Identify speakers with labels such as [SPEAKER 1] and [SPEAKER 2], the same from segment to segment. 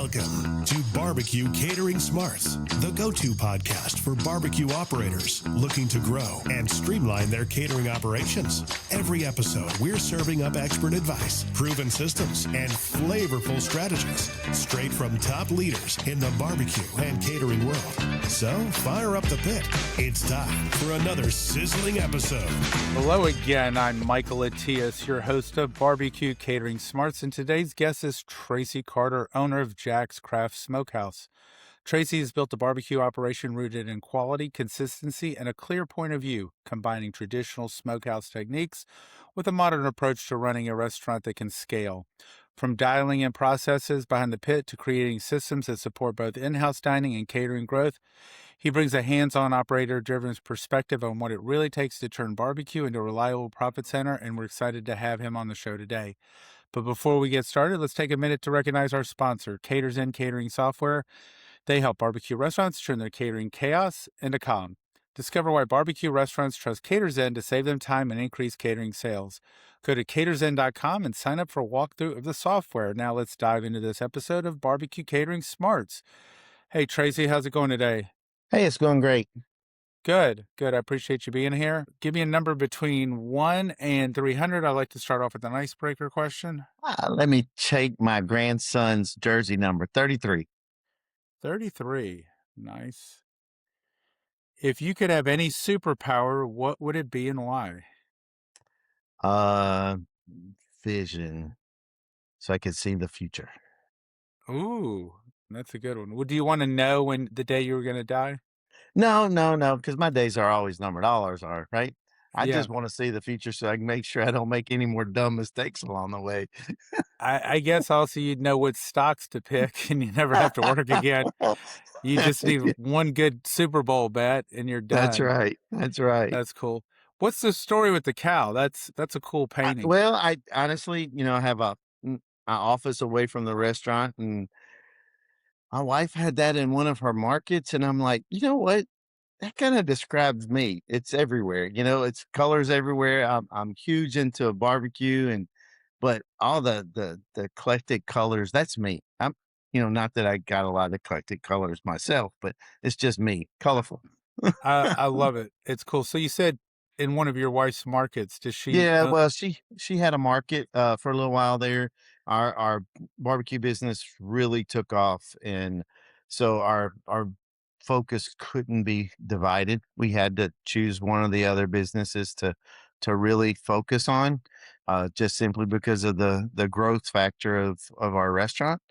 [SPEAKER 1] Welcome to Barbecue Catering Smarts, the go-to podcast for barbecue operators looking to grow and streamline their catering operations. Every episode, we're serving up expert advice, proven systems, and flavorful strategies straight from top leaders in the barbecue and catering world. So fire up the pit. It's time for another sizzling episode.
[SPEAKER 2] Hello again. I'm Michael Attias, your host of Barbecue Catering Smarts, and today's guest is Tracy Carter, owner of JAC's Craft Smokehouse. Tracy has built a barbecue operation rooted in quality, consistency, and a clear point of view, combining traditional smokehouse techniques with a modern approach to running a restaurant that can scale. From dialing in processes behind the pit to creating systems that support both in-house dining and catering growth, he brings a hands-on, operator-driven perspective on what it really takes to turn barbecue into a reliable profit center, and we're excited to have him on the show today. But before we get started, let's take a minute to recognize our sponsor, Caters In Catering Software. They help barbecue restaurants turn their catering chaos into calm. Discover why barbecue restaurants trust Caters In to save them time and increase catering sales. Go to catersin.com and sign up for a walkthrough of the software. Now let's dive into this episode of Barbecue Catering Smarts. Hey, Tracy, how's it going today?
[SPEAKER 3] Hey, it's going great.
[SPEAKER 2] Good. I appreciate you being here. Give me a number between 1 and 300. I'd like to start off with an icebreaker question.
[SPEAKER 3] Let me take my grandson's jersey number, 33.
[SPEAKER 2] 33. Nice. If you could have any superpower, what would it be and why?
[SPEAKER 3] Vision, so I could see the future.
[SPEAKER 2] Ooh, that's a good one. Well, do you want to know when the day you were going to die?
[SPEAKER 3] No, because my days are always numbered. All ours are, right? I
[SPEAKER 2] Yeah.
[SPEAKER 3] just want to see the future so I can make sure I don't make any more dumb mistakes along the way.
[SPEAKER 2] I guess also you'd know what stocks to pick and you never have to work again. You just need one good Super Bowl bet and you're done.
[SPEAKER 3] That's right.
[SPEAKER 2] That's cool. What's the story with the cow? That's a cool painting.
[SPEAKER 3] I honestly, I have my office away from the restaurant, and my wife had that in one of her markets, and I'm like, you know what? That kind of describes me. It's everywhere. It's colors everywhere. I'm huge into barbecue, but all the eclectic colors, that's me. I'm, not that I got a lot of eclectic colors myself, but it's just me, colorful.
[SPEAKER 2] I love it. It's cool. So you said in one of your wife's markets, does she?
[SPEAKER 3] Yeah, well, she had a market for a little while there. Our barbecue business really took off, and so our focus couldn't be divided. We had to choose one of the other businesses to really focus on, just simply because of the growth factor of our restaurant.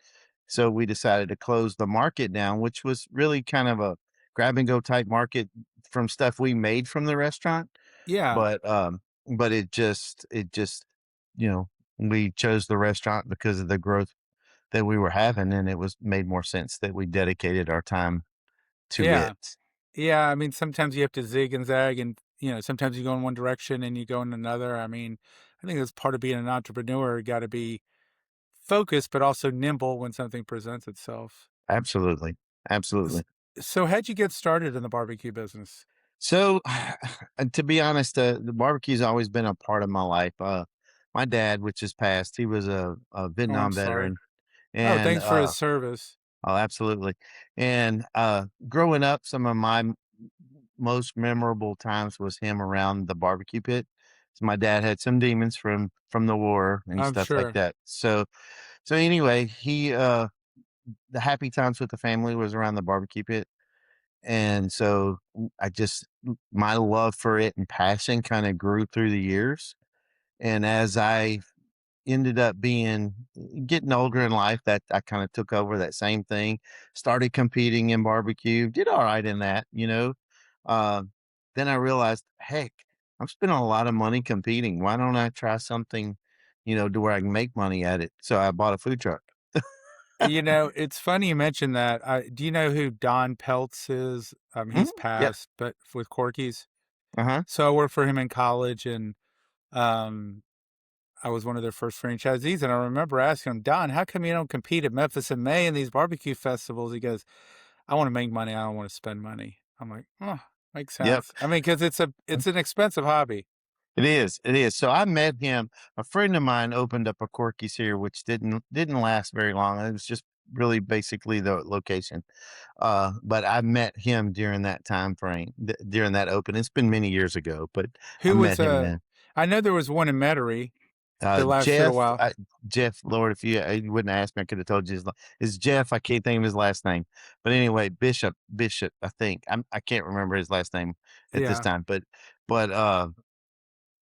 [SPEAKER 3] So we decided to close the market down, which was really kind of a grab and go type market from stuff we made from the restaurant.
[SPEAKER 2] Yeah.
[SPEAKER 3] But it just, we chose the restaurant because of the growth that we were having, and it was made more sense that we dedicated our time to it.
[SPEAKER 2] Yeah. I mean, sometimes you have to zig and zag, and sometimes you go in one direction and you go in another. I mean, I think that's part of being an entrepreneur. You got to be focused, but also nimble when something presents itself.
[SPEAKER 3] Absolutely.
[SPEAKER 2] So how'd you get started in the barbecue business?
[SPEAKER 3] So, to be honest, the barbecue's always been a part of my life. My dad, which is passed, he was a Vietnam veteran. And
[SPEAKER 2] thanks for his service.
[SPEAKER 3] Oh, absolutely. And growing up, some of my most memorable times was him around the barbecue pit. So my dad had some demons from the war and
[SPEAKER 2] I'm
[SPEAKER 3] stuff
[SPEAKER 2] sure.
[SPEAKER 3] like that. So anyway, he the happy times with the family was around the barbecue pit. And so my love for it and passion kind of grew through the years. And as I ended up getting older in life, that I kind of took over that same thing, started competing in barbecue, did all right in that, then I realized, heck, I'm spending a lot of money competing. Why don't I try something, to where I can make money at it? So I bought a food truck.
[SPEAKER 2] It's funny you mentioned that. Do you know who Don Peltz is? He's passed, but with Corky's.
[SPEAKER 3] Uh-huh.
[SPEAKER 2] So I worked for him in college, and I was one of their first franchisees. And I remember asking him, Don, how come you don't compete at Memphis in May and these barbecue festivals? He goes, I want to make money. I don't want to spend money. I'm like, oh, makes sense.
[SPEAKER 3] Yep.
[SPEAKER 2] I mean, because it's an expensive hobby.
[SPEAKER 3] It is. It is. So I met him. A friend of mine opened up a Corky's here, which didn't last very long. It was just really basically the location. But I met him during that time frame, during that open. It's been many years ago, but I
[SPEAKER 2] Who
[SPEAKER 3] met
[SPEAKER 2] was
[SPEAKER 3] him then.
[SPEAKER 2] I know there was one in Metairie that lasted a while.
[SPEAKER 3] Jeff, Lord, if you wouldn't ask me, I could have told you is Jeff. I can't think of his last name, but anyway, Bishop. I think I can't remember his last name at this
[SPEAKER 2] Yeah.
[SPEAKER 3] time, but uh,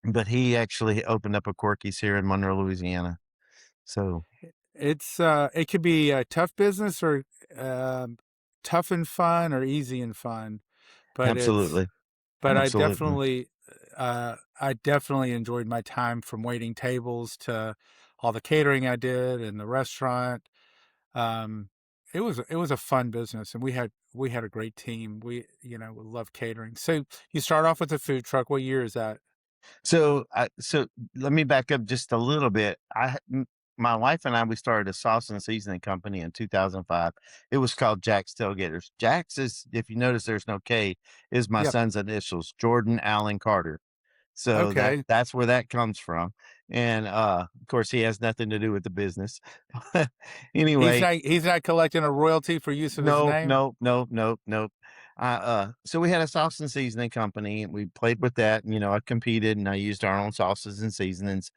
[SPEAKER 3] but he actually opened up a Corky's here in Monroe, Louisiana. So
[SPEAKER 2] It's it could be a tough business or um tough and fun or easy and fun, but
[SPEAKER 3] absolutely,
[SPEAKER 2] I
[SPEAKER 3] absolutely.
[SPEAKER 2] definitely I definitely enjoyed my time from waiting tables to all the catering I did and the restaurant. Um it was a fun business, and we had a great team. We, you know, love catering. So you start off with a food truck. What year is that?
[SPEAKER 3] So let me back up just a little bit. My wife and I, we started a sauce and seasoning company in 2005. It was called Jack's Tailgaters. Jack's is, if you notice, there's no K, is my
[SPEAKER 2] Yep.
[SPEAKER 3] son's initials, Jordan Allen Carter. So
[SPEAKER 2] Okay.
[SPEAKER 3] that's where that comes from. And of course, he has nothing to do with the business. Anyway,
[SPEAKER 2] He's not collecting a royalty for use of his
[SPEAKER 3] no,
[SPEAKER 2] name.
[SPEAKER 3] no, no, no, no. So we had a sauce and seasoning company, and we played with that. And, I competed, and I used our own sauces and seasonings.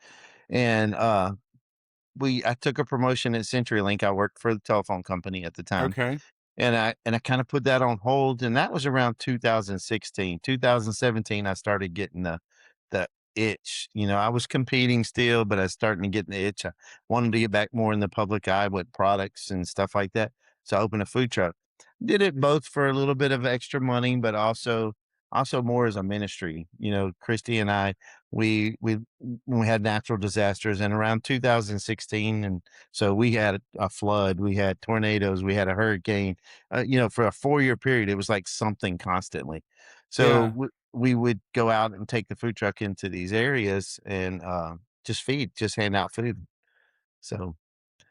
[SPEAKER 3] And I took a promotion at CenturyLink. I worked for the telephone company at the time,
[SPEAKER 2] Okay.
[SPEAKER 3] and I kind of put that on hold. And that was around 2016, 2017. I started getting the itch. I was competing still, but I was starting to get the itch. I wanted to get back more in the public eye with products and stuff like that. So I opened a food truck. Did it both for a little bit of extra money, but also more as a ministry. Christy and I, we had natural disasters, and around 2016, and so we had a flood, we had tornadoes, we had a hurricane. For a 4-year period, it was like something constantly. So
[SPEAKER 2] Yeah.
[SPEAKER 3] we would go out and take the food truck into these areas and just hand out food. So,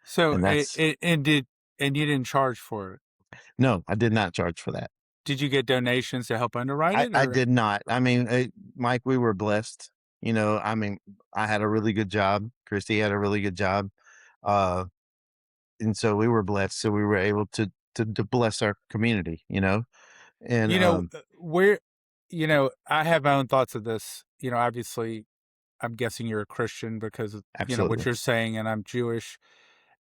[SPEAKER 2] So
[SPEAKER 3] and that's
[SPEAKER 2] and you didn't charge for it.
[SPEAKER 3] no, I did not charge for that.
[SPEAKER 2] Did you get donations to help underwrite it,
[SPEAKER 3] I
[SPEAKER 2] or?
[SPEAKER 3] did not. I mean, Mike, we were blessed. I mean, I had a really good job. Christy had a really good job. Uh, and so we were blessed. So we were able to bless our community, and
[SPEAKER 2] You know, where, you know, I have my own thoughts of this. You know, obviously, I'm guessing you're a Christian because of, you know, what
[SPEAKER 3] absolutely.
[SPEAKER 2] you're saying, and I'm Jewish,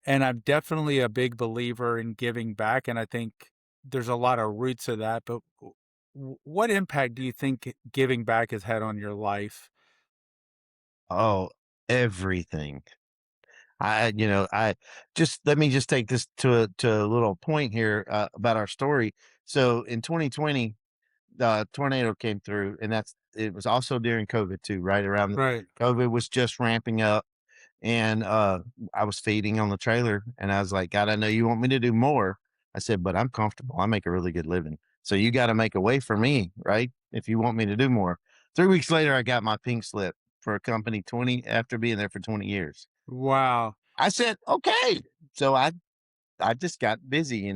[SPEAKER 2] and I'm definitely a big believer in giving back, and I think there's a lot of roots of that. But what impact do you think giving back has had on your life?
[SPEAKER 3] Oh, everything. I just let me just take this to a little point here about our story. So in 2020, the tornado came through, and it was also during COVID too, right around
[SPEAKER 2] Right.
[SPEAKER 3] COVID was just ramping up, and I was feeding on the trailer, and I was like, God, I know you want me to do more. I said, but I'm comfortable. I make a really good living, so you got to make a way for me, right? If you want me to do more. 3 weeks later, I got my pink slip for a company 20 after being there for 20 years.
[SPEAKER 2] Wow.
[SPEAKER 3] I said, okay. So I just got busy,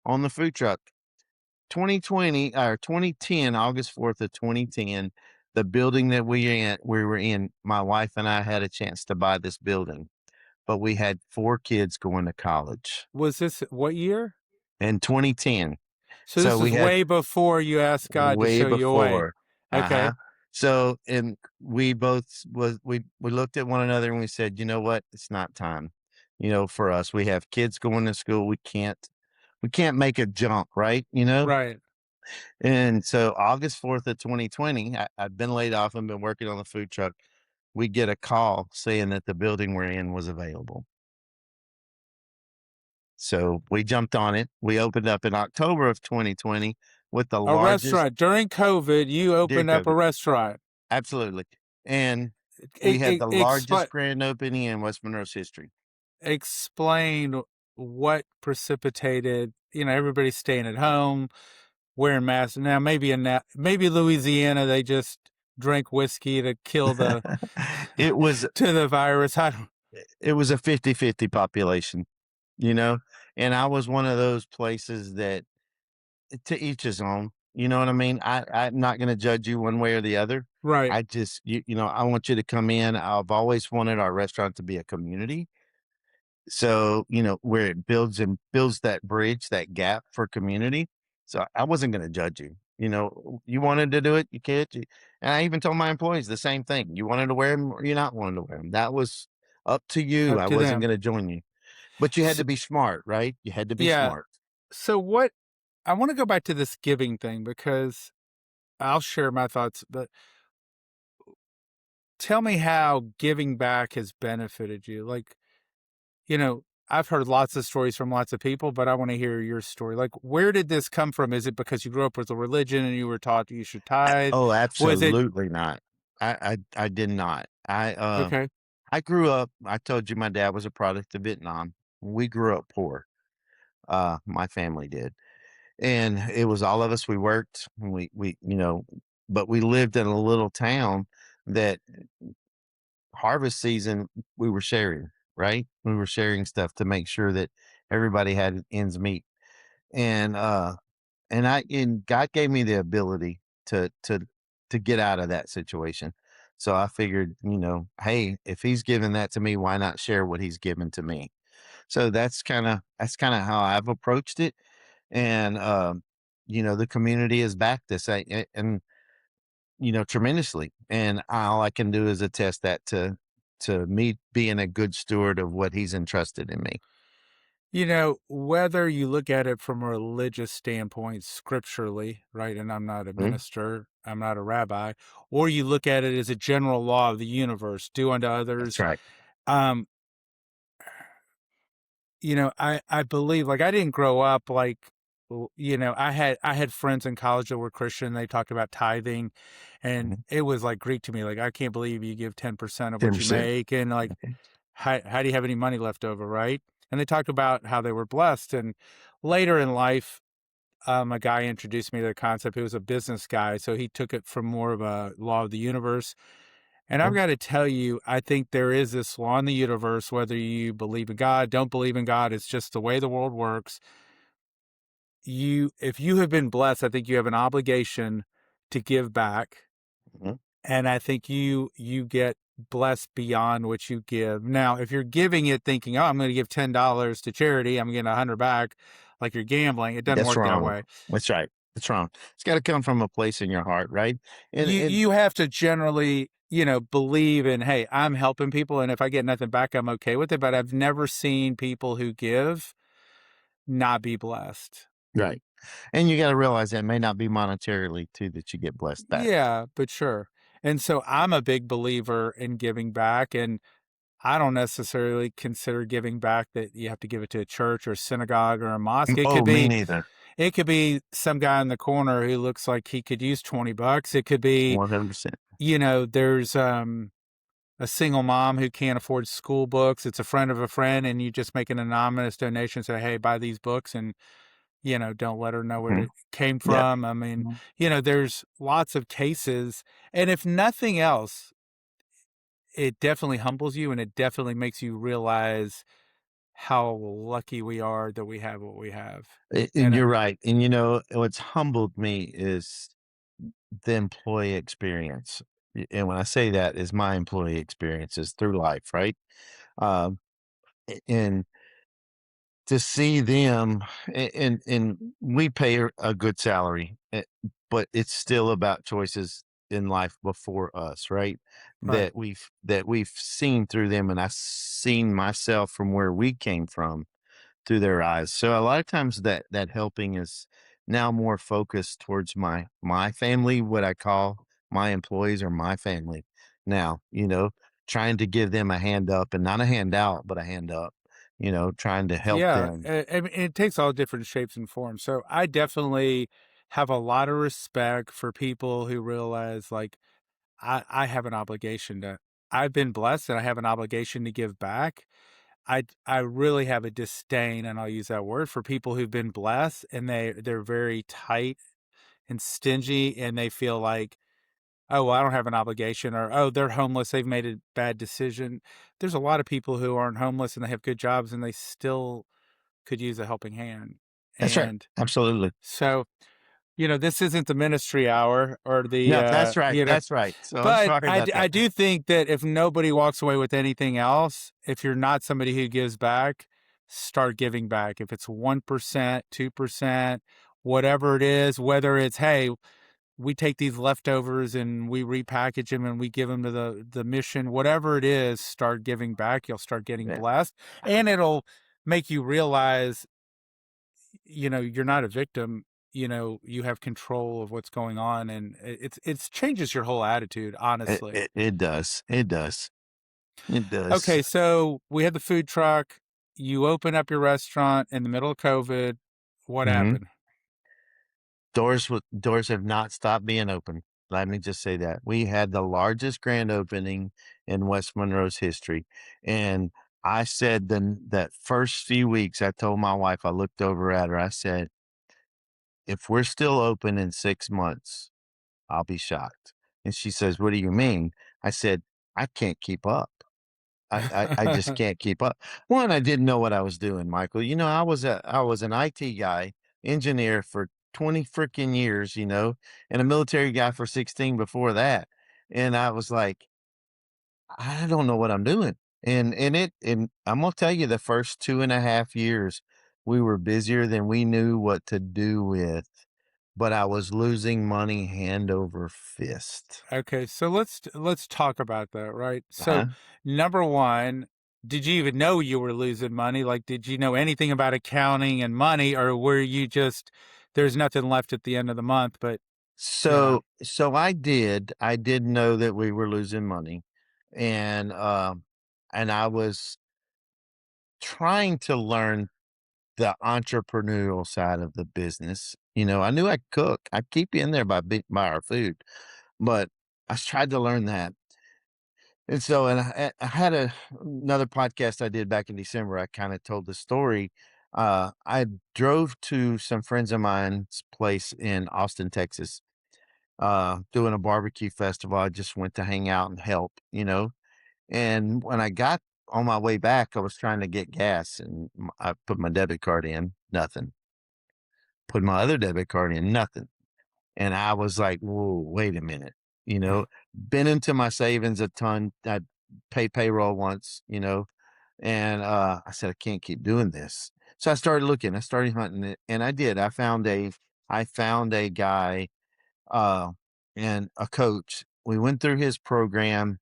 [SPEAKER 3] on the food truck. 2020 or 2010, August 4th of 2010, the building that we were in, my wife and I had a chance to buy this building, but we had 4 kids going to college
[SPEAKER 2] Was this what year?
[SPEAKER 3] in 2010.
[SPEAKER 2] So
[SPEAKER 3] So
[SPEAKER 2] this
[SPEAKER 3] we
[SPEAKER 2] is
[SPEAKER 3] had
[SPEAKER 2] way before you asked God to
[SPEAKER 3] way
[SPEAKER 2] show you a way.
[SPEAKER 3] before. Uh-huh.
[SPEAKER 2] Okay.
[SPEAKER 3] So, and we both we looked at one another and we said, you know what? It's not time. For us, we have kids going to school. We can't make a jump, right?
[SPEAKER 2] Right.
[SPEAKER 3] And so August 4th of 2020, I'd been laid off and been working on the food truck. We get a call saying that the building we're in was available. So we jumped on it. We opened up in October of 2020 with the
[SPEAKER 2] A
[SPEAKER 3] largest
[SPEAKER 2] restaurant. During COVID, you
[SPEAKER 3] during
[SPEAKER 2] opened up a
[SPEAKER 3] COVID.
[SPEAKER 2] restaurant.
[SPEAKER 3] Absolutely. And we had the largest grand opening in West Monroe's history.
[SPEAKER 2] Explain what precipitated, you know, everybody staying at home, wearing masks. Now, maybe Louisiana, they just drank whiskey to kill the
[SPEAKER 3] it was
[SPEAKER 2] to the virus. I don't.
[SPEAKER 3] it was a 50-50 population, you know, and I was one of those places that to each his own. You know what I mean? I'm not going to judge you one way or the other.
[SPEAKER 2] Right.
[SPEAKER 3] I just, I want you to come in. I've always wanted our restaurant to be a community. So, where it builds that bridge, that gap for community. So I wasn't going to judge you. You wanted to do it, you can't. And I even told my employees the same thing. You wanted to wear them or you not wanting to wear them. That was up to you.
[SPEAKER 2] Up
[SPEAKER 3] I
[SPEAKER 2] to
[SPEAKER 3] wasn't
[SPEAKER 2] them.
[SPEAKER 3] going to join you, but you had
[SPEAKER 2] So,
[SPEAKER 3] to be smart, right? You had to be
[SPEAKER 2] yeah.
[SPEAKER 3] smart.
[SPEAKER 2] So what I want to go back to this giving thing because I'll share my thoughts, but tell me how giving back has benefited you. Like, I've heard lots of stories from lots of people, but I want to hear your story. Like, where did this come from? Is it because you grew up with a religion and you were taught you should tithe?
[SPEAKER 3] Oh,
[SPEAKER 2] Was it
[SPEAKER 3] absolutely not. I did not.
[SPEAKER 2] okay?
[SPEAKER 3] I grew up. I told you my dad was a product of Vietnam. We grew up poor. My family did, and it was all of us. We worked. But we lived in a little town that harvest season we were sharing. Right, we were sharing stuff to make sure that everybody had ends meet. And and God gave me the ability to get out of that situation. So I figured, hey, if he's giving that to me, why not share what he's given to me? So that's kind of how I've approached it. And the community has backed this and tremendously. And all I can do is attest that to me being a good steward of what he's entrusted in me.
[SPEAKER 2] Whether you look at it from a religious standpoint, scripturally, right? And I'm not a
[SPEAKER 3] Mhm.
[SPEAKER 2] minister, I'm not a rabbi, or you look at it as a general law of the universe, do unto
[SPEAKER 3] That's
[SPEAKER 2] others.
[SPEAKER 3] right.
[SPEAKER 2] Um, I believe like I didn't grow up like I had friends in college that were Christian. They talked about tithing and
[SPEAKER 3] Mhm.
[SPEAKER 2] it was like Greek to me. Like, I can't believe you give 10% of what you
[SPEAKER 3] 10%.
[SPEAKER 2] make. And like,
[SPEAKER 3] Okay.
[SPEAKER 2] how do you have any money left over? Right. And they talked about how they were blessed. And later in life, a guy introduced me to the concept. He was a business guy. So he took it from more of a law of the universe. And I've
[SPEAKER 3] Okay.
[SPEAKER 2] got to tell you, I think there is this law in the universe, whether you believe in God, don't believe in God, it's just the way the world works. If you have been blessed, I think you have an obligation to give back.
[SPEAKER 3] Mhm.
[SPEAKER 2] And I think you get blessed beyond what you give. Now, if you're giving it thinking, oh, I'm going to give $10 to charity, I'm getting 100 back, like you're gambling, it doesn't
[SPEAKER 3] That's
[SPEAKER 2] work that
[SPEAKER 3] wrong.
[SPEAKER 2] way.
[SPEAKER 3] That's right. That's wrong. It's got to come from a place in your heart, right? And
[SPEAKER 2] You have to generally, believe in, hey, I'm helping people, and if I get nothing back, I'm okay with it. But I've never seen people who give not be blessed.
[SPEAKER 3] right. And you got to realize that may not be monetarily too that you get blessed back.
[SPEAKER 2] Yeah, but sure. And so I'm a big believer in giving back, and I don't necessarily consider giving back that you have to give it to a church or a synagogue or a mosque. It could
[SPEAKER 3] Oh, me
[SPEAKER 2] be
[SPEAKER 3] neither.
[SPEAKER 2] it could be some guy in the corner who looks like he could use $20. It could be,
[SPEAKER 3] 100%.
[SPEAKER 2] there's a single mom who can't afford school books. It's a friend of a friend, and you just make an anonymous donation, say, hey, buy these books, and don't let her know where
[SPEAKER 3] Mhm.
[SPEAKER 2] it came
[SPEAKER 3] Yep.
[SPEAKER 2] from. I mean,
[SPEAKER 3] Mhm.
[SPEAKER 2] there's lots of cases. And if nothing else, it definitely humbles you and it definitely makes you realize how lucky we are that we have what we have.
[SPEAKER 3] And
[SPEAKER 2] And
[SPEAKER 3] you're right. And what's humbled me is the employee experience. And when I say that is my employee experiences through life, right? Um, and to see them and we pay a good salary, but it's still about choices in life before us, right?
[SPEAKER 2] right,
[SPEAKER 3] That we've seen through them, and I've seen myself from where we came from through their eyes. So a lot of times that helping is now more focused towards my family, what I call my employees or my family. Now, trying to give them a hand up and not a handout, but a hand up, trying to help
[SPEAKER 2] yeah,
[SPEAKER 3] them.
[SPEAKER 2] I mean, it takes all different shapes and forms. So I definitely have a lot of respect for people who realize like I have an obligation to. I've been blessed and I have an obligation to give back. I really have a disdain, and I'll use that word, for people who've been blessed and they're very tight and stingy, and they feel like, oh, well, I don't have an obligation, or, oh, they're homeless, they've made a bad decision. There's a lot of people who aren't homeless and they have good jobs and they still could use a helping hand.
[SPEAKER 3] That's right.
[SPEAKER 2] And
[SPEAKER 3] Absolutely.
[SPEAKER 2] so this isn't the ministry hour or the,
[SPEAKER 3] No, that's right. That's right. So I'm
[SPEAKER 2] but
[SPEAKER 3] sorry about
[SPEAKER 2] I
[SPEAKER 3] that.
[SPEAKER 2] do think that if nobody walks away with anything else, if you're not somebody who gives back, start giving back. If it's 1%, 2%, whatever it is, whether it's, hey, we take these leftovers and we repackage them and we give them to the mission, whatever it is, start giving back. You'll start getting
[SPEAKER 3] Yeah.
[SPEAKER 2] blessed, and it'll make you realize, you're not a victim. You have control of what's going on, and it's changes your whole attitude,
[SPEAKER 3] It,
[SPEAKER 2] honestly.
[SPEAKER 3] it, it does. It does. It does.
[SPEAKER 2] Okay, so we had the food truck. You open up your restaurant in the middle of COVID. What
[SPEAKER 3] Hmm.
[SPEAKER 2] happened?
[SPEAKER 3] Doors have not stopped being open. Let me just say that we had the largest grand opening in West Monroe's history, and I said that first few weeks, I told my wife, I looked over at her, I said, if we're still open in 6 months, I'll be shocked. And she says, what do you mean? I said, I can't keep up. I just can't keep up. One, I didn't know what I was doing, Michael. I was an IT guy, engineer for 20 freaking years, and a military guy for 16 before that. And I was like, I don't know what I'm doing. And I'm gonna tell you, the first 2.5 years, we were busier than we knew what to do with, but I was losing money hand over fist.
[SPEAKER 2] Okay, so let's talk about that, right? So,
[SPEAKER 3] Huh?
[SPEAKER 2] number one, did you even know you were losing money? Like, did you know anything about accounting and money, or were you just there's nothing left at the end of the month? But you know,
[SPEAKER 3] So I did know that we were losing money, and I was trying to learn the entrepreneurial side of the business. I knew I could cook. I'd keep you in there by our food, but I tried to learn that. And so, I had another podcast I did back in December. I kind of told the story. I drove to some friends of mine's place in Austin, Texas, doing a barbecue festival. I just went to hang out and help. And when I got on my way back, I was trying to get gas, and I put my debit card in, nothing. Put my other debit card in, nothing. And I was like, whoa, wait a minute. Been into my savings a ton. I paid payroll once, and I said, I can't keep doing this. So I started looking, I started hunting it, and I did. I found a guy, uh, and a coach. We went through his program.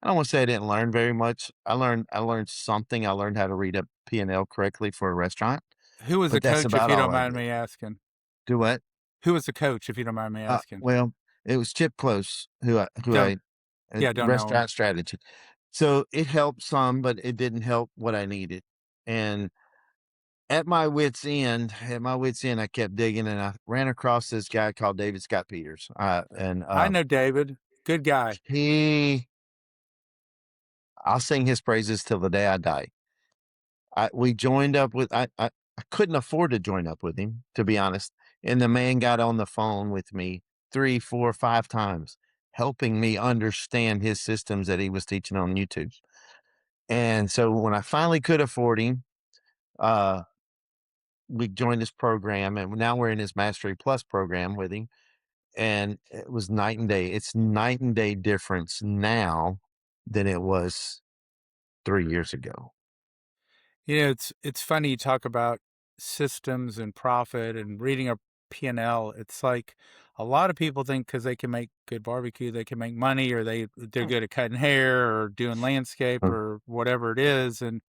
[SPEAKER 3] I don't want to say I didn't learn very much. I learned something. I learned how to read a P&L correctly for a restaurant,
[SPEAKER 2] who was the
[SPEAKER 3] but that's
[SPEAKER 2] coach, if
[SPEAKER 3] about
[SPEAKER 2] you don't
[SPEAKER 3] all I
[SPEAKER 2] mind
[SPEAKER 3] did.
[SPEAKER 2] me asking?
[SPEAKER 3] Do what?
[SPEAKER 2] Who was the coach, if you don't mind me asking?
[SPEAKER 3] Well, it was Chip Close who I
[SPEAKER 2] Don't Yeah, don't know him.
[SPEAKER 3] restaurant strategy. So it helped some, but it didn't help what I needed. And at my wits end, I kept digging, and I ran across this guy called David Scott Peters. And
[SPEAKER 2] I know David, good guy.
[SPEAKER 3] he I'll sing his praises till the day I die. We joined up with I couldn't afford to join up with him, to be honest. And the man got on the phone with me 3, 4, 5 times, helping me understand his systems that he was teaching on YouTube. And so when I finally could afford him, uh, we joined this program, and now we're in his Mastery Plus program with him. And it was night and day. It's night and day difference now than it was 3 years ago.
[SPEAKER 2] It's funny you talk about systems and profit and reading a P&L. It's like a lot of people think because they can make good barbecue, they can make money, or they're good at cutting hair or doing landscape or whatever it is. And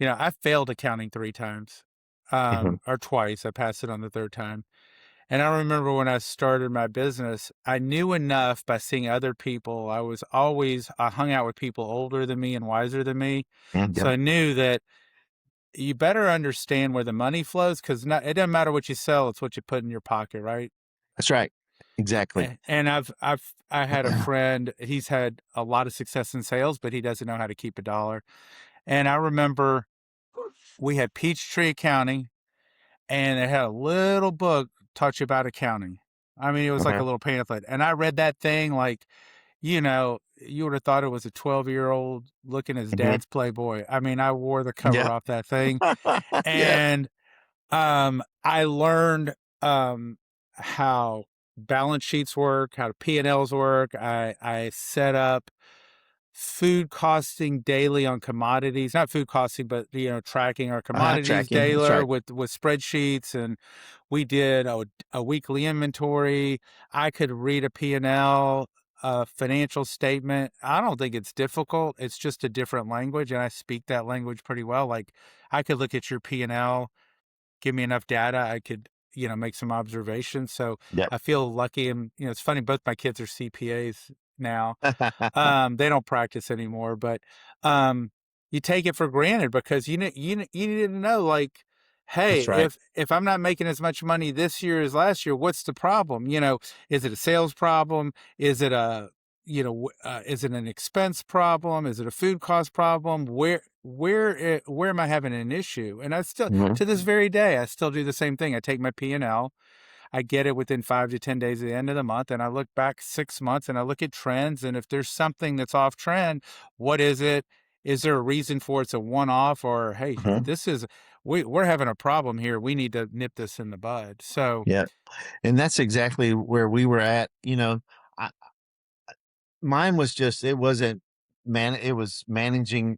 [SPEAKER 2] I failed accounting 3 times, or twice. I passed it on the third time. And I remember when I started my business, I knew enough by seeing other people. I hung out with people older than me and wiser than me. So
[SPEAKER 3] Yep.
[SPEAKER 2] I knew that you better understand where the money flows, because it doesn't matter what you sell, it's what you put in your pocket, right?
[SPEAKER 3] That's right. Exactly.
[SPEAKER 2] And I had a friend, he's had a lot of success in sales, but he doesn't know how to keep a dollar. And I remember we had Peachtree Accounting, and it had a little book taught you about accounting. I mean, it was like
[SPEAKER 3] Okay.
[SPEAKER 2] a little pamphlet. And I read that thing like, you would have thought it was a 12-year-old looking at his
[SPEAKER 3] Mhm.
[SPEAKER 2] dad's Playboy. I mean, I wore the cover
[SPEAKER 3] Yeah.
[SPEAKER 2] off that thing.
[SPEAKER 3] Yeah.
[SPEAKER 2] And I learned how balance sheets work, how P&Ls work. I set up food costing daily on commodities, not food costing, but tracking our commodities
[SPEAKER 3] Tracking. That's
[SPEAKER 2] daily
[SPEAKER 3] right.
[SPEAKER 2] with spreadsheets, and we did a weekly inventory. I could read a P&L, a financial statement. I don't think it's difficult. It's just a different language, and I speak that language pretty well. Like, I could look at your P&L, give me enough data, I could, make some observations. So
[SPEAKER 3] Yep.
[SPEAKER 2] I feel lucky. And, it's funny, both my kids are CPAs now. They don't practice anymore, but you take it for granted because you didn't know, like, hey,
[SPEAKER 3] That's right.
[SPEAKER 2] if I'm not making as much money this year as last year, what's the problem? Is it a sales problem? Is it is it an expense problem? Is it a food cost problem? Where am I having an issue? And I still,
[SPEAKER 3] Mhm.
[SPEAKER 2] to this very day, I still do the same thing. I take my P&L, I get it within 5 to 10 days at the end of the month, and I look back 6 months and I look at trends. And if there's something that's off trend, what is it? Is there a reason for it? It's a one-off, or hey,
[SPEAKER 3] Mhm.
[SPEAKER 2] we're having a problem here. We need to nip this in the bud. So,
[SPEAKER 3] Yeah. And that's exactly where we were at. I, mine was just, it wasn't it was managing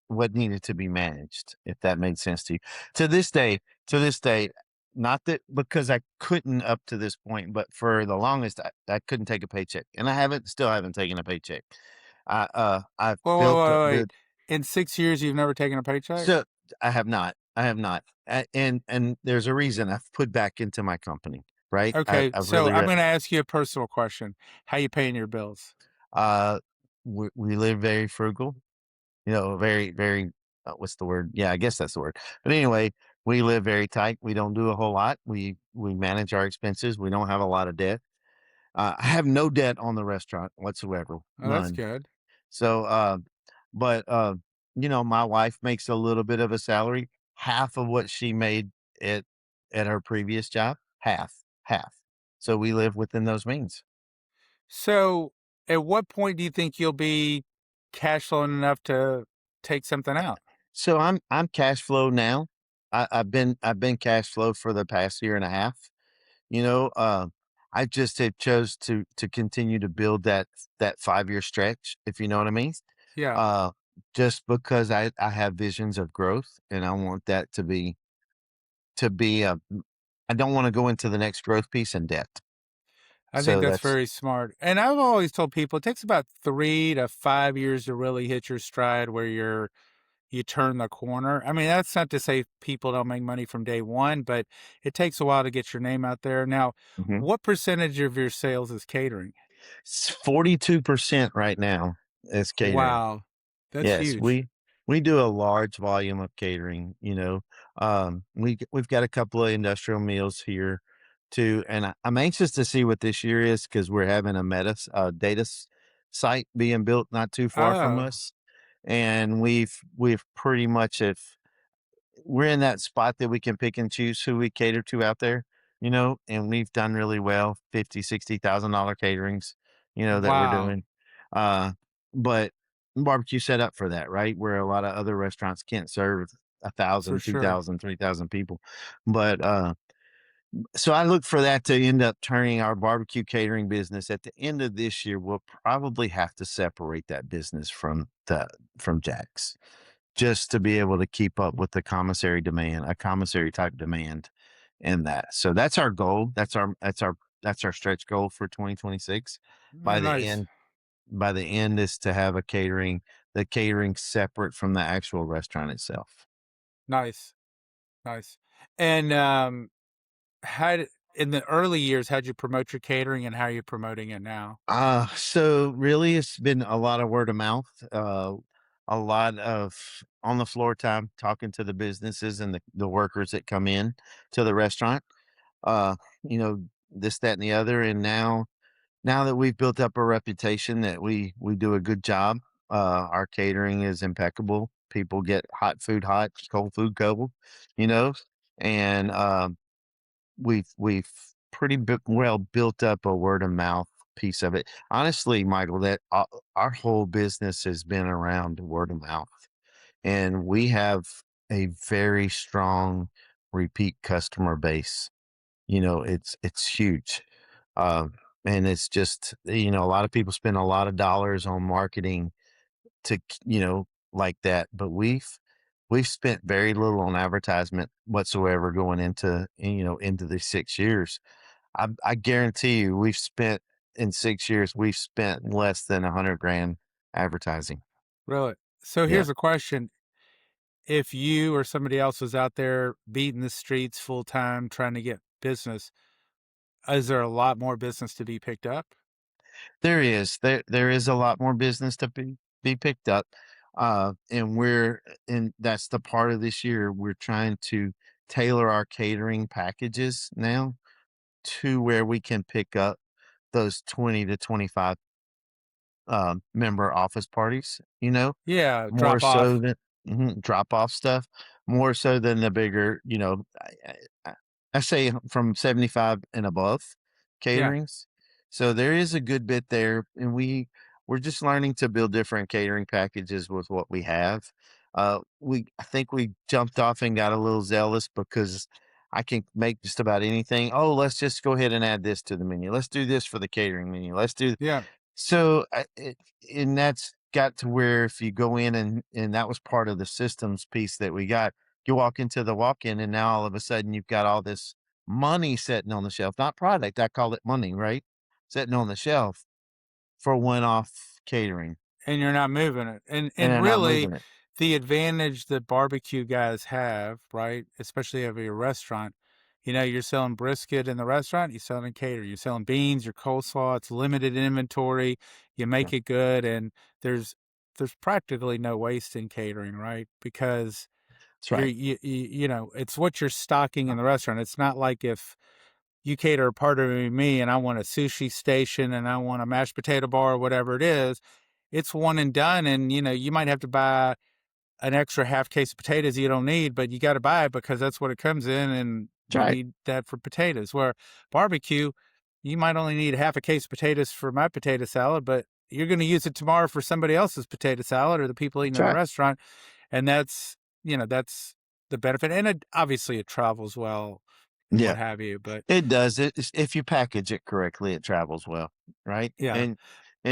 [SPEAKER 3] what needed to be managed, if that made sense to you. To this day, to this day, not that because I couldn't up to this point, but for the longest, I couldn't take a paycheck, and still haven't taken a paycheck. I've built the
[SPEAKER 2] wait. In 6 years, you've never taken a paycheck?
[SPEAKER 3] so I have not, and there's a reason I've put back into my company, right?
[SPEAKER 2] Okay,
[SPEAKER 3] I've
[SPEAKER 2] so
[SPEAKER 3] really,
[SPEAKER 2] I'm going to ask you a personal question. How you paying your bills?
[SPEAKER 3] uh, we live very frugal. Very, very, what's the word? Yeah, I guess that's the word. But anyway, we live very tight. We don't do a whole lot. We manage our expenses. We don't have a lot of debt. I have no debt on the restaurant whatsoever,
[SPEAKER 2] Oh, that's
[SPEAKER 3] none.
[SPEAKER 2] good.
[SPEAKER 3] So, but my wife makes a little bit of a salary, half of what she made at at her previous job, half. So we live within those means.
[SPEAKER 2] So, at what point do you think you'll be cash flowing enough to take something out?
[SPEAKER 3] So I'm cash flow now. I've been cash flow for the past year and a half. You know, uh, I just have chose to continue to build that 5 year stretch, if you know what I mean.
[SPEAKER 2] Yeah,
[SPEAKER 3] Uh, just because I have visions of growth, and I want that to be I don't want to go into the next growth piece in debt.
[SPEAKER 2] I think
[SPEAKER 3] So
[SPEAKER 2] that's
[SPEAKER 3] that's
[SPEAKER 2] very smart. And I've always told people it takes about 3 to 5 years to really hit your stride where you turn the corner. I mean, that's not to say people don't make money from day one, but it takes a while to get your name out there. Now,
[SPEAKER 3] mhm.
[SPEAKER 2] what percentage of your sales is catering?
[SPEAKER 3] 42% right now is catering.
[SPEAKER 2] Wow, that's
[SPEAKER 3] Yes,
[SPEAKER 2] huge.
[SPEAKER 3] we do a large volume of catering, we've got a couple of industrial meals here too, and I'm anxious to see what this year is because we're having a site being built not too far from
[SPEAKER 2] Oh,
[SPEAKER 3] us, and we've pretty much if we're in that spot that we can pick and choose who we cater to out there, and we've done really well, 50, $60,000 caterings, that we're
[SPEAKER 2] wow,
[SPEAKER 3] doing. Uh, but barbecue set up for that, right? Where a lot of other restaurants can't serve a
[SPEAKER 2] for
[SPEAKER 3] thousand, two
[SPEAKER 2] sure.
[SPEAKER 3] thousand, 3,000 people. But so I look for that to end up turning our barbecue catering business at the end of this year. We'll probably have to separate that business from JAC's just to be able to keep up with the commissary demand, a commissary type demand in that. So that's our goal. That's our stretch goal for 2026.
[SPEAKER 2] Oh,
[SPEAKER 3] By the
[SPEAKER 2] nice,
[SPEAKER 3] end, by the end is to have the catering separate from the actual restaurant itself.
[SPEAKER 2] nice, nice. And in the early years, how'd you promote your catering, and how are you promoting it now?
[SPEAKER 3] So really it's been a lot of word of mouth, a lot of on the floor time talking to the businesses and the workers that come in to the restaurant. uh, this, that, and the other. And now that we've built up a reputation that we do a good job, our catering is impeccable. People get hot food hot, cold food cold, you know, and we've pretty well built up a word of mouth piece of it. Honestly, Michael, that our whole business has been around word of mouth, and we have a very strong repeat customer base it's huge. And it's just, a lot of people spend a lot of dollars on marketing to, like that, but we've spent very little on advertisement whatsoever going into the 6 years. I guarantee you, in 6 years, we've spent less than 100 grand advertising.
[SPEAKER 2] Really? So
[SPEAKER 3] Yeah.
[SPEAKER 2] here's a question. If you or somebody else was out there beating the streets full time trying to get business, is there a lot more business to be picked up?
[SPEAKER 3] There is a lot more business to be picked up. And that's the part of this year we're trying to tailor our catering packages now to where we can pick up those 20 to 25 member office parties,
[SPEAKER 2] Yeah,
[SPEAKER 3] more
[SPEAKER 2] drop
[SPEAKER 3] so
[SPEAKER 2] off.
[SPEAKER 3] than drop off stuff, more so than the bigger, I say from 75 and above
[SPEAKER 2] Yeah,
[SPEAKER 3] caterings. So there is a good bit there, and we're just learning to build different catering packages with what we have. I think we jumped off and got a little zealous because I can make just about anything. Oh, let's just go ahead and add this to the menu. Let's do this for the catering menu. Let's do
[SPEAKER 2] yeah,
[SPEAKER 3] so, and that's got to where if you go in and that was part of the systems piece that we got. You walk into the walk-in and now all of a sudden you've got all this money sitting on the shelf, not product. I call it money, right? Sitting on the shelf for one-off catering,
[SPEAKER 2] and you're not moving it.
[SPEAKER 3] and
[SPEAKER 2] And
[SPEAKER 3] they're not
[SPEAKER 2] really,
[SPEAKER 3] moving it.
[SPEAKER 2] the advantage that barbecue guys have, right, especially of your restaurant, you're selling brisket in the restaurant, you're selling cater, you're selling beans, your coleslaw, it's limited inventory, you
[SPEAKER 3] Yeah,
[SPEAKER 2] make it good, and there's there's practically no waste in catering, right? Because
[SPEAKER 3] that's right.
[SPEAKER 2] it's what you're stocking in the restaurant. It's not like if you cater a part of me and I want a sushi station and I want a mashed potato bar or whatever it is, it's one and done. And, you might have to buy an extra half case of potatoes you don't need, but you got to buy it because that's what it comes in and
[SPEAKER 3] That's
[SPEAKER 2] you
[SPEAKER 3] right.
[SPEAKER 2] need that for potatoes. Where barbecue, you might only need half a case of potatoes for my potato salad, but you're going to use it tomorrow for somebody else's potato salad or the people eating
[SPEAKER 3] That's
[SPEAKER 2] in the
[SPEAKER 3] right.
[SPEAKER 2] restaurant. And that's the benefit. And obviously it travels well and
[SPEAKER 3] Yeah,
[SPEAKER 2] what have you, but
[SPEAKER 3] it does. If you package it correctly, it travels well, right?
[SPEAKER 2] yeah.
[SPEAKER 3] And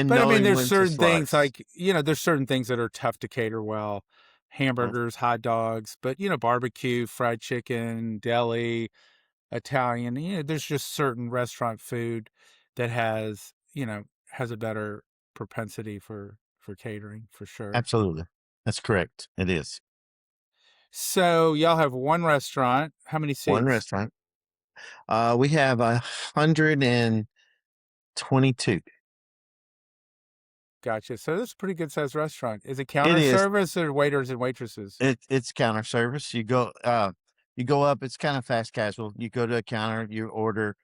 [SPEAKER 2] But I mean,
[SPEAKER 3] knowing
[SPEAKER 2] there's
[SPEAKER 3] when to
[SPEAKER 2] certain things
[SPEAKER 3] slice.
[SPEAKER 2] like, there's certain things that are tough to cater well.
[SPEAKER 3] Mhm.
[SPEAKER 2] Hamburgers, hot dogs, but barbecue, fried chicken, deli, Italian, there's just certain restaurant food that has a better propensity for catering for sure.
[SPEAKER 3] Absolutely, that's correct. It is
[SPEAKER 2] So y'all have one restaurant. How many
[SPEAKER 3] one
[SPEAKER 2] seats?
[SPEAKER 3] restaurant. We have 122.
[SPEAKER 2] Gotcha. So this is a pretty good sized restaurant. Is it
[SPEAKER 3] It
[SPEAKER 2] counter
[SPEAKER 3] is.
[SPEAKER 2] service or waiters and waitresses?
[SPEAKER 3] It's counter service. You go up. It's kind of fast casual. You go to a counter. You order.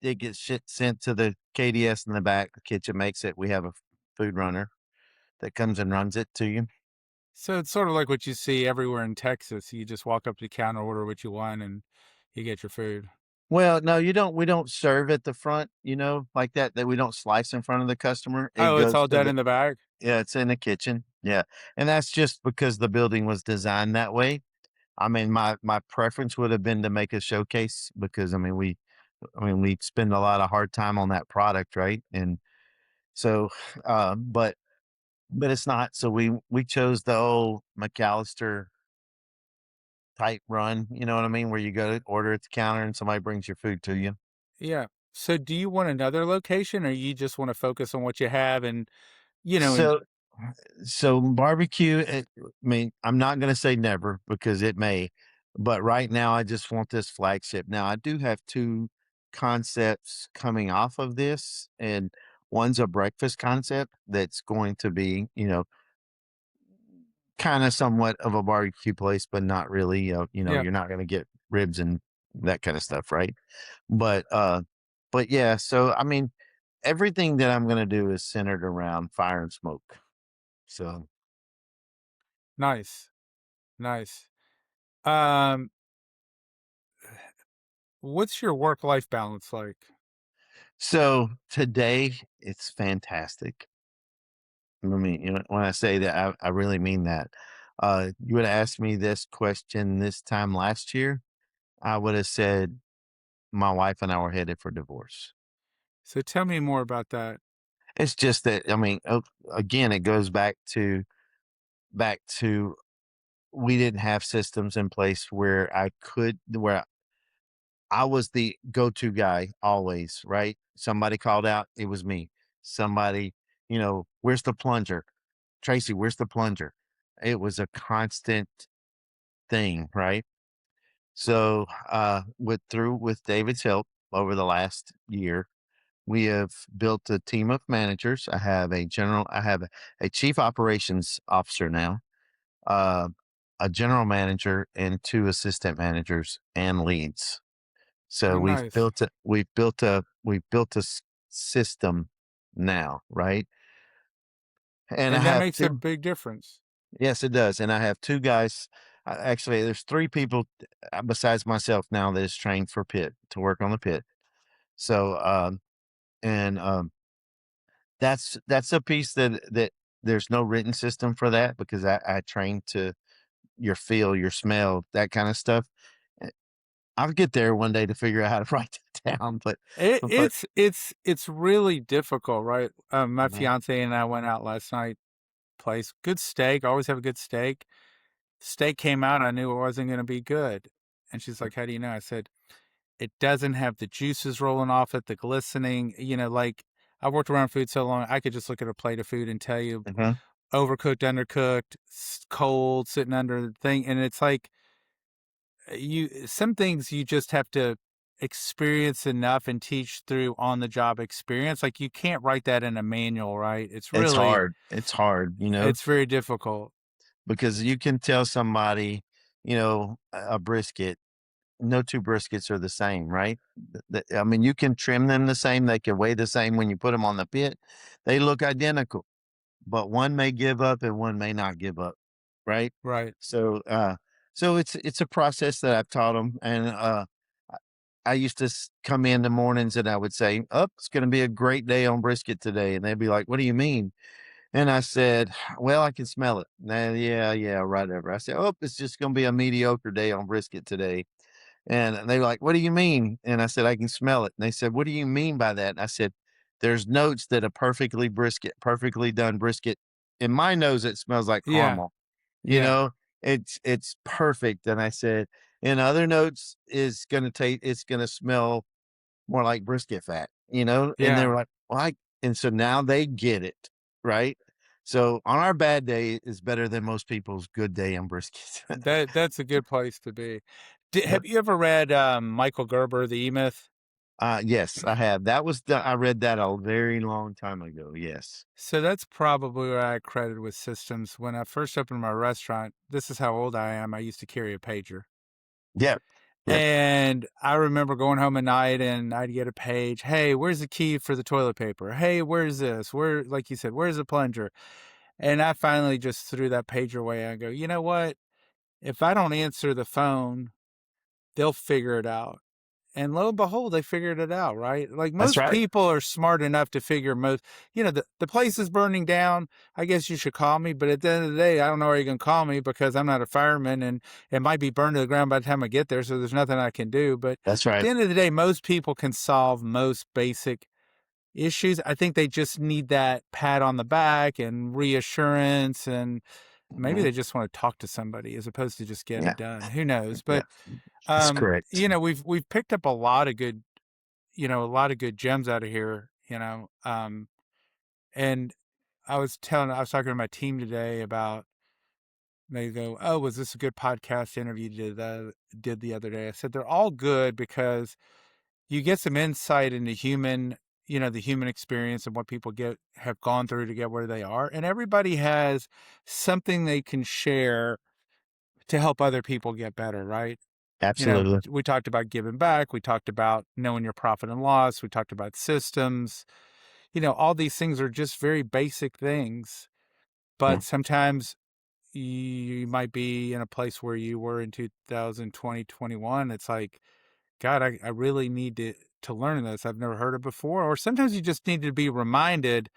[SPEAKER 3] It gets shit sent to the KDS in the back. The kitchen makes it. We have a food runner that comes and runs it to you.
[SPEAKER 2] So it's sort of like what you see everywhere in Texas. You just walk up to the counter, order what you want, and you get your food.
[SPEAKER 3] Well, no, you don't. We don't serve at the front. Like that. That we don't slice in front of the customer. It
[SPEAKER 2] Oh, it's
[SPEAKER 3] goes
[SPEAKER 2] all
[SPEAKER 3] to
[SPEAKER 2] done
[SPEAKER 3] the.
[SPEAKER 2] in the back?
[SPEAKER 3] Yeah, it's in the kitchen. Yeah, and that's just because the building was designed that way. I mean, my preference would have been to make a showcase because we spend a lot of hard time on that product, right? And so, but it's not. So we chose the old McAllister type run. You know what I mean? Where you go to order at the counter and somebody brings your food to you.
[SPEAKER 2] Yeah. So do you want another location or you just want to focus on what you have and
[SPEAKER 3] So So barbecue, I'm not going to say never because it may, but right now I just want this flagship. Now I do have two concepts coming off of this, and one's a breakfast concept that's going to be, kind of somewhat of a barbecue place, but not really.
[SPEAKER 2] yeah,
[SPEAKER 3] You're not going to get ribs and that kind of stuff, right? But but yeah. So everything that I'm going to do is centered around fire and smoke. So.
[SPEAKER 2] nice. Nice. Um what's your work-life balance like?
[SPEAKER 3] So today it's fantastic. When I say that, I really mean that. You would have asked me this question this time last year, I would have said my wife and I were headed for divorce.
[SPEAKER 2] So tell me more about that.
[SPEAKER 3] It's just that, I mean, again, it goes back to we didn't have systems in place where I was the go-to guy always, right? Somebody called out, it was me. Somebody, where's the plunger? Tracy, where's the plunger? It was a constant thing, right? So, with David's help over the last year, we have built a team of managers. I have a chief operations officer now, uh, a general manager, and two assistant managers and leads.
[SPEAKER 2] Oh,
[SPEAKER 3] So
[SPEAKER 2] nice.
[SPEAKER 3] we've built a system now, right? And I
[SPEAKER 2] And that
[SPEAKER 3] have
[SPEAKER 2] makes a
[SPEAKER 3] two.
[SPEAKER 2] big difference.
[SPEAKER 3] Yes, it does. And I have two guys. Actually, there's three people besides myself now that is trained for pit to work on the pit. So, and that's a piece that there's no written system for that because I train to your feel, your smell, that kind of stuff. Eh, I'll get there one day to figure out how to write that down,
[SPEAKER 2] It,
[SPEAKER 3] but
[SPEAKER 2] it's it's really difficult, right? My
[SPEAKER 3] Mhm,
[SPEAKER 2] fiance and I went out last night. Place good steak. Always have a good steak. Steak came out. I knew it wasn't going to be good. And she's like, "How do you know?" I said, "It doesn't have the juices rolling off it, the glistening. Like I've worked around food so long, I could just look at a plate of food and tell you
[SPEAKER 3] mhm.
[SPEAKER 2] overcooked, undercooked, cold, sitting under the thing. And it's like some things you just have to experience enough and teach through on the job experience. Like you can't write that in a manual, right?
[SPEAKER 3] It's hard. It's hard,
[SPEAKER 2] It's very difficult.
[SPEAKER 3] because you can tell somebody, a brisket. No two briskets are the same, right? I mean, you can trim them the same. They can weigh the same when you put them on the pit. They look identical, but one may give up and one may not give up, right?
[SPEAKER 2] Right.
[SPEAKER 3] So, it's a process that I've taught them, and I I used to come in the mornings and I would say, "Oh, it's going to be a great day on brisket today," and they'd be like, "What do you mean?" And I said, "Well, I can smell it." Nah, yeah, yeah, whatever. I said, "Oh, it's just going to be a mediocre day on brisket today." And they were like, "What do you mean?" And I said, "I can smell it." And they said, "What do you mean by that?" And I said, "There's notes that a perfectly done brisket, in my nose, it smells like
[SPEAKER 2] Yeah.
[SPEAKER 3] caramel. You
[SPEAKER 2] Yeah.
[SPEAKER 3] know, it's perfect." And I said, "In other notes, it's gonna smell more like brisket fat." And they
[SPEAKER 2] Yeah.
[SPEAKER 3] were like, "Well, and so now they get it, right? So on our bad day is better than most people's good day on brisket.
[SPEAKER 2] That's a good place to be.
[SPEAKER 3] Yep.
[SPEAKER 2] Have you ever read Michael Gerber, The E Myth?
[SPEAKER 3] Yes, I have. I read that a very long time ago. Yes.
[SPEAKER 2] So that's probably what I credited with systems. When I first opened my restaurant, this is how old I am. I used to carry a pager.
[SPEAKER 3] Yep. Yep.
[SPEAKER 2] And I remember going home at night and I'd get a page. Hey, where's the key for the toilet paper? Hey, where's this? Like you said, where's the plunger? And I finally just threw that pager away. I go, you know what? If I don't answer the phone, they'll figure it out. And lo and behold, they figured it out, right? Like
[SPEAKER 3] That's
[SPEAKER 2] most
[SPEAKER 3] right.
[SPEAKER 2] people are smart enough to figure the place is burning down. I guess you should call me. But at the end of the day, I don't know where you're going to call me because I'm not a fireman and it might be burned to the ground by the time I get there. So there's nothing I can do. But
[SPEAKER 3] That's
[SPEAKER 2] at
[SPEAKER 3] right.
[SPEAKER 2] the end of the day, most people can solve most basic issues. I think they just need that pat on the back and reassurance. And maybe
[SPEAKER 3] Mhm.
[SPEAKER 2] they just want to talk to somebody as opposed to just get
[SPEAKER 3] Yeah.
[SPEAKER 2] it done. Who knows?
[SPEAKER 3] Yeah.
[SPEAKER 2] But
[SPEAKER 3] That's correct.
[SPEAKER 2] we've picked up a lot of good gems out of here, and I was talking to my team today about, they go, "Oh, was this a good podcast interview you did the other day?" I said, they're all good because you get some insight into the human experience and what people have gone through to get where they are. And everybody has something they can share to help other people get better, right?
[SPEAKER 3] Absolutely.
[SPEAKER 2] We talked about giving back. We talked about knowing your profit and loss. We talked about systems. All these things are just very basic things.
[SPEAKER 3] Yeah.
[SPEAKER 2] But sometimes you might be in a place where you were in 2020, 21. It's like, God, I really need to learn this. I've never heard it before. Or sometimes you just need to be reminded,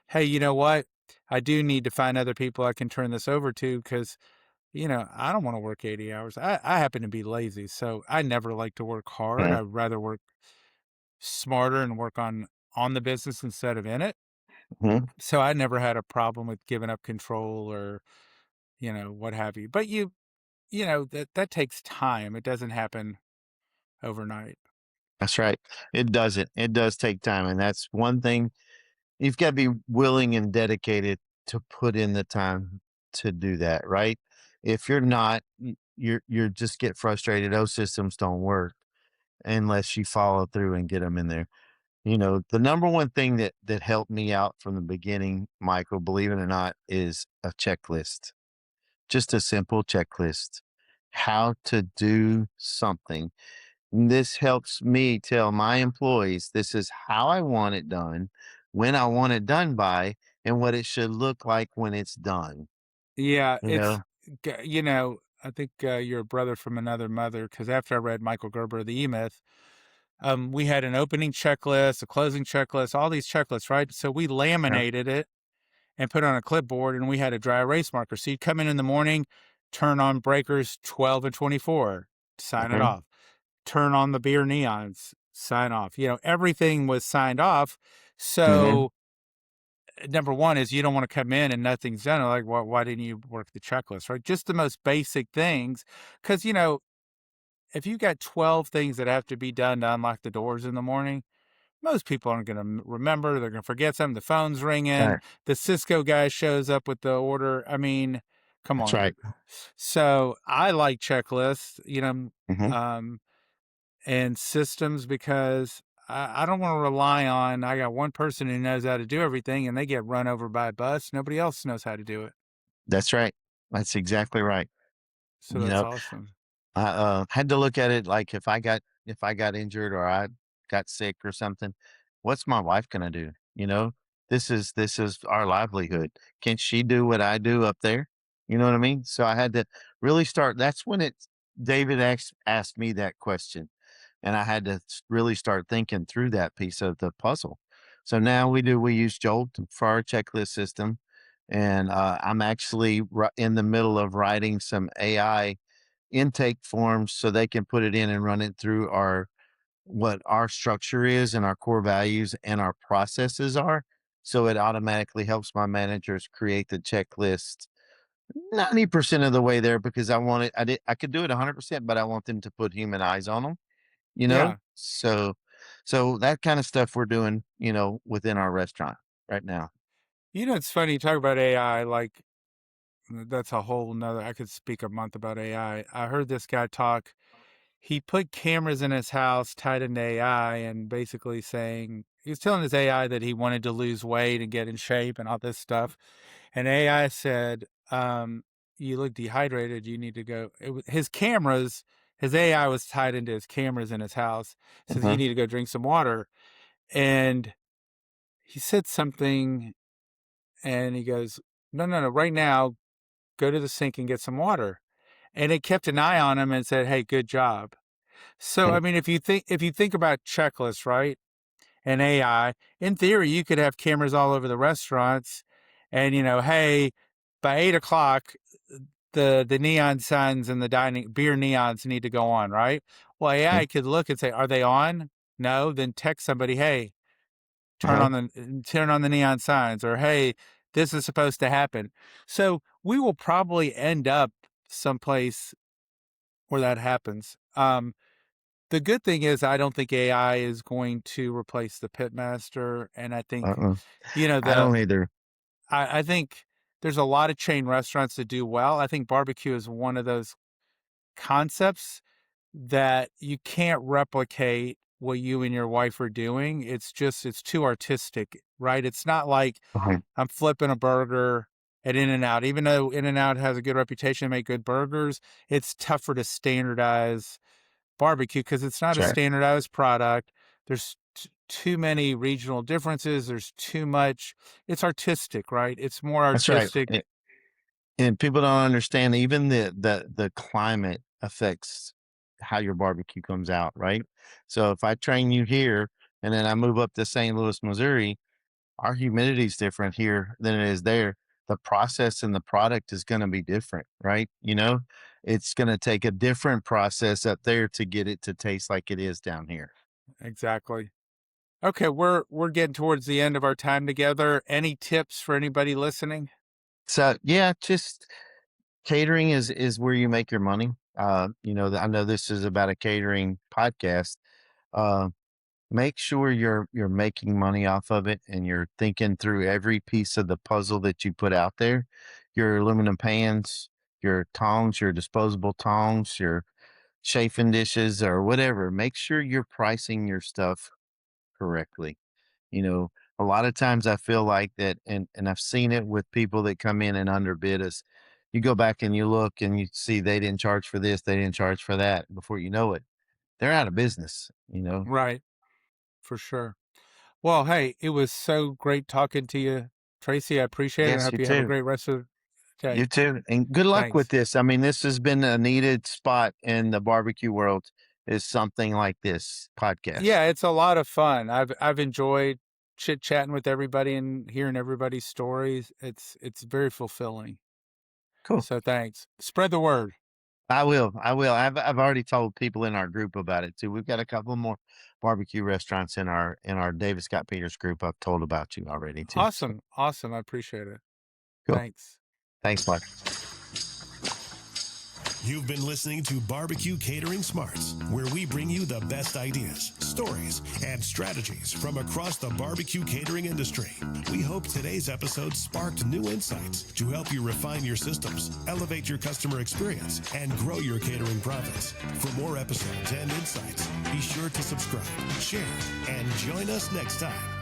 [SPEAKER 2] hey, you know what? I do need to find other people I can turn this over to because I don't want to work 80 hours. I happen to be lazy, so I never like to work hard.
[SPEAKER 3] Right.
[SPEAKER 2] I'd rather work smarter and work on the business instead of in it.
[SPEAKER 3] Mhm.
[SPEAKER 2] So I never had a problem with giving up control or, what have you. But that takes time. It doesn't happen overnight.
[SPEAKER 3] That's right. It doesn't. It does take time, and that's one thing you've got to be willing and dedicated to put in the time to do that, right? If you're not, you're just get frustrated. Those systems don't work unless you follow through and get them in there. The number one thing that helped me out from the beginning, Michael, believe it or not, is a checklist. Just a simple checklist. How to do something. This helps me tell my employees this is how I want it done, when I want it done by, and what it should look like when it's done.
[SPEAKER 2] Yeah,
[SPEAKER 3] You know?
[SPEAKER 2] I think you're a brother from another mother because after I read Michael Gerber, The E-Myth, we had an opening checklist, a closing checklist, all these checklists, right? So we
[SPEAKER 3] Yeah.
[SPEAKER 2] laminated it and put it on a clipboard, and we had a dry erase marker. So you'd come in the morning, turn on breakers 12 and 24, sign it
[SPEAKER 3] Mhm.
[SPEAKER 2] off. Turn on the beer neons, sign off. Everything was signed off.
[SPEAKER 3] Mhm.
[SPEAKER 2] So number one is you don't want to come in and nothing's done. Like, why didn't you work the checklist, right? Just the most basic things. Because, if you got 12 things that have to be done to unlock the doors in the morning, most people aren't going to remember. They're going to forget something. The phone's ringing.
[SPEAKER 3] Right.
[SPEAKER 2] The Cisco guy shows up with the order. I mean, come
[SPEAKER 3] That's
[SPEAKER 2] on.
[SPEAKER 3] right.
[SPEAKER 2] So I like checklists,
[SPEAKER 3] Mhm.
[SPEAKER 2] and systems because I don't want to rely on, I got one person who knows how to do everything and they get run over by a bus. Nobody else knows how to do it.
[SPEAKER 3] That's right. That's exactly right.
[SPEAKER 2] So
[SPEAKER 3] You
[SPEAKER 2] that's
[SPEAKER 3] know,
[SPEAKER 2] awesome.
[SPEAKER 3] I had to look at it like if I got injured or I got sick or something, what's my wife gonna do? This is our livelihood. Can she do what I do up there? You know what I mean? So I had to really start. That's when David asked me that question, and I had to really start thinking through that piece of the puzzle. So now we use Jolt for our checklist system, and I'm actually in the middle of writing some AI intake forms so they can put it in and run it through what our structure is and our core values and our processes are. So it automatically helps my managers create the checklist 90% of the way there because I could do it 100%, but I want them to put human eyes on them, you know?
[SPEAKER 2] Yeah.
[SPEAKER 3] So that kind of stuff we're doing, within our restaurant right now.
[SPEAKER 2] It's funny you talk about AI, like that's a whole nother, I could speak a month about AI. I heard this guy talk. He put cameras in his house tied into AI and basically saying, he was telling his AI that he wanted to lose weight and get in shape and all this stuff. And AI said, you look dehydrated. You need to go. His AI was tied into his cameras in his house. Says, you
[SPEAKER 3] Mhm.
[SPEAKER 2] need to go drink some water. And he said something and he goes, no, no, no, right now, go to the sink and get some water. And it kept an eye on him and said, hey, good job. So, I
[SPEAKER 3] Mhm.
[SPEAKER 2] mean, if you think about checklists, right? And AI, in theory, you could have cameras all over the restaurants and, hey, by 8 o'clock, the neon signs and the dining beer neons need to go on, right? Well,
[SPEAKER 3] Mhm.
[SPEAKER 2] AI could look and say, are they on? No, then text somebody, hey,
[SPEAKER 3] Uh-huh.
[SPEAKER 2] turn on the neon signs, or hey, this is supposed to happen. So we will probably end up someplace where that happens. The good thing is I don't think AI is going to replace the pitmaster, and I think
[SPEAKER 3] Uh-uh.
[SPEAKER 2] you know
[SPEAKER 3] I
[SPEAKER 2] the
[SPEAKER 3] don't either.
[SPEAKER 2] I think there's a lot of chain restaurants that do well. I think barbecue is one of those concepts that you can't replicate what you and your wife are doing. It's too artistic, right? It's not like
[SPEAKER 3] Uh-huh.
[SPEAKER 2] I'm flipping a burger at In-N-Out. Even though In-N-Out has a good reputation to make good burgers, it's tougher to standardize barbecue because it's not
[SPEAKER 3] That's
[SPEAKER 2] a
[SPEAKER 3] right.
[SPEAKER 2] standardized product. There's too many regional differences. There's too much. It's artistic, right? It's more
[SPEAKER 3] That's right.
[SPEAKER 2] artistic.
[SPEAKER 3] And people don't understand even the climate affects how your barbecue comes out, right? So if I train you here and then I move up to St. Louis, Missouri, our humidity is different here than it is there. the process and the product is going to be different, right? It's going to take a different process up there to get it to taste like it is down here.
[SPEAKER 2] Exactly. Okay, we're getting towards the end of our time together. Any tips for anybody listening?
[SPEAKER 3] So yeah, just catering is where you make your money. I know this is about a catering podcast. Uh, make sure you're making money off of it, and you're thinking through every piece of the puzzle that you put out there. Your aluminum pans, your tongs, your disposable tongs, your chafing dishes, or whatever. Make sure you're pricing your stuff correctly. You know, a lot of times I feel like that, and I've seen it with people that come in and underbid us. You go back and you look and you see they didn't charge for this, they didn't charge for that. Before you know it, they're out of business.
[SPEAKER 2] Right, for sure. Well, hey, it was so great talking to you, Tracy. I appreciate it. I
[SPEAKER 3] Yes,
[SPEAKER 2] hope
[SPEAKER 3] you
[SPEAKER 2] you have a
[SPEAKER 3] too.
[SPEAKER 2] great rest of the day.
[SPEAKER 3] You too. And good luck with
[SPEAKER 2] Thanks.
[SPEAKER 3] this. I mean, this has been a needed spot in the barbecue world, is something like this podcast.
[SPEAKER 2] Yeah, it's a lot of fun. I've enjoyed chit-chatting with everybody and hearing everybody's stories. It's very fulfilling.
[SPEAKER 3] Cool.
[SPEAKER 2] So thanks. Spread the word.
[SPEAKER 3] I will. I will. I've already told people in our group about it too. We've got a couple more barbecue restaurants in our David Scott Peters group. I've told about you already too. So,
[SPEAKER 2] Awesome. Awesome. I appreciate it.
[SPEAKER 3] cool.
[SPEAKER 2] Thanks.
[SPEAKER 3] Thanks, Mark.
[SPEAKER 1] You've been listening to Barbecue Catering Smarts, where we bring you the best ideas, stories, and strategies from across the barbecue catering industry. We hope today's episode sparked new insights to help you refine your systems, elevate your customer experience, and grow your catering profits. For more episodes and insights, be sure to subscribe, share, and join us next time.